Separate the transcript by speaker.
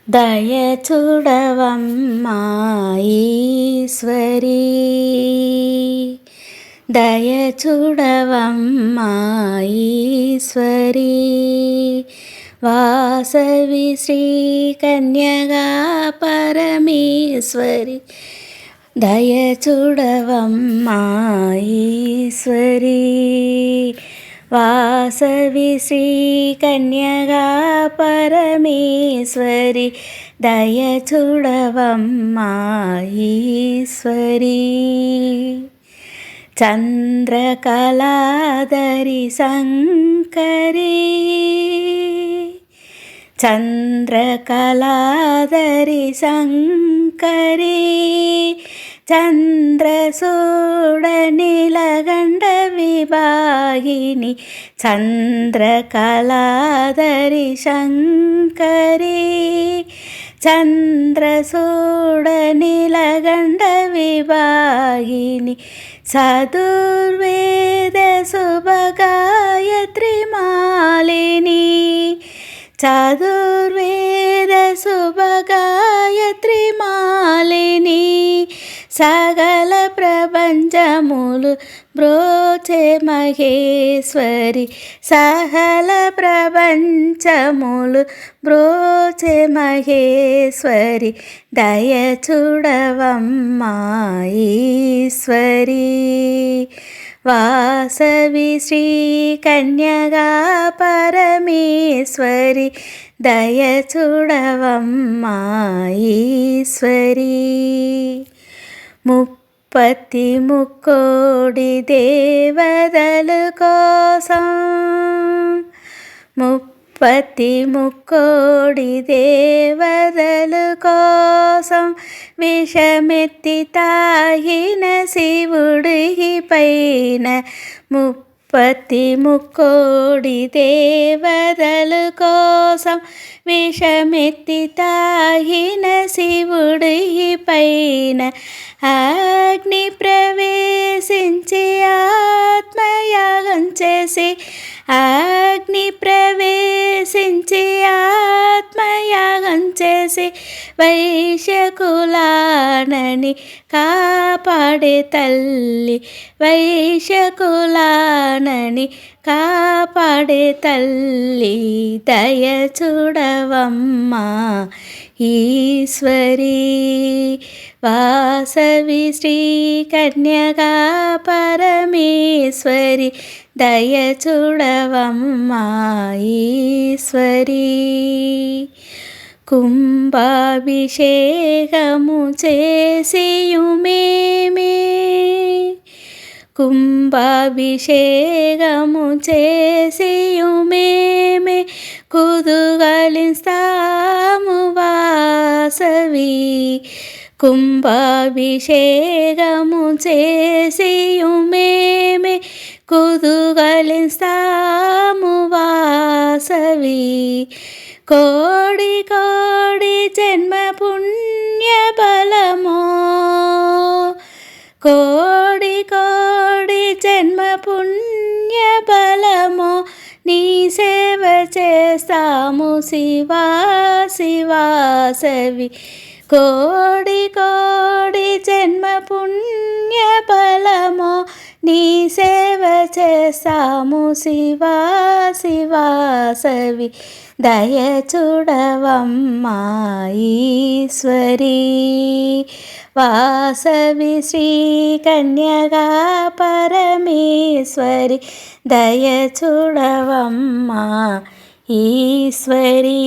Speaker 1: దయ చూడవమ్మా ఈశ్వరీ, దయ చూడవమ్మా ఈశ్వరీ, వాసవి శ్రీ కన్యగా పరమేశ్వరి, దయ చూడవమ్మా ఈశ్వరీ, వాసవి శ్రీ కన్యగా పరమేశ్వరి, దయ చూడవమ్మా ఈశ్వరీ, చంద్రకళాధరి శంకరీ, చంద్రకళాధరి శంకరీ, చంద్రసూడ నీలగండ విభాగిని, చంద్రకళాధరి శంకరీ, చంద్రసూడ నీలగండ విభాగిని, చతుర్వేద శుభగాయత్రి మాలిని, చతుర్వేద శుభగాయత్రి మాలిని, సకల ప్రపంచములు బ్రోచే మహేశ్వరి, సకల ప్రపంచములు బ్రోచే మహేశ్వరి, దయ చూడవమ్మా ఈశ్వరీ, వాసవి శ్రీ కన్యగా పరమేశ్వరి, దయ చూడవమ్మా ఈశ్వరీ, ముప్పతి ముక్కోడి దేవతల కోసం, ముప్పతి ముక్కోడి దేవతల కోసం, విషమెత్తి తాగిన శివుడి పైన, ముప్పతి ముక్కోడి దేవతల కోసం, విషమెత్తి తాగిన శివుడి పైన, అగ్ని ప్రవేశించి ఆత్మయాగం చేసి, అగ్ని ప్రవేశించి ఆత్మయాగం చేసి, వైశ్యకులానని కాపాడే తల్లి, వైశ్యకులానని కాపాడే తల్లి, దయ చూడవమ్మా ఈశ్వరీ, వాసవి శ్రీ కన్యగా పరమేశ్వరి, దయ చూడవమ్మా ఈశ్వరీ, కుంభాభిషేకము చేసియుమేమే, కుంభాభిషేకము చేసియుమేమే, కుదుగలిస్తాము వాసవి, కుంభాభిషేకము చేసియుమేమే, కుదుగలిస్తాము వాసవి, కోడి కోడి జన్మ పుణ్య బలమో, కోడి కోడి జన్మ పుణ్య బలమో, నీ సేవ చేస్తాము శివా శివాసవి, కోడి కోడి జన్మ పుణ్య బలమో, నీ సేవ చేస్తాము శివా శివాసవి, దయ చూడవమ్మా ఈశ్వరీ, వాసవి శ్రీ కన్యగా పరమేశ్వరి, దయ చూడవమ్మా ఈశ్వరీ.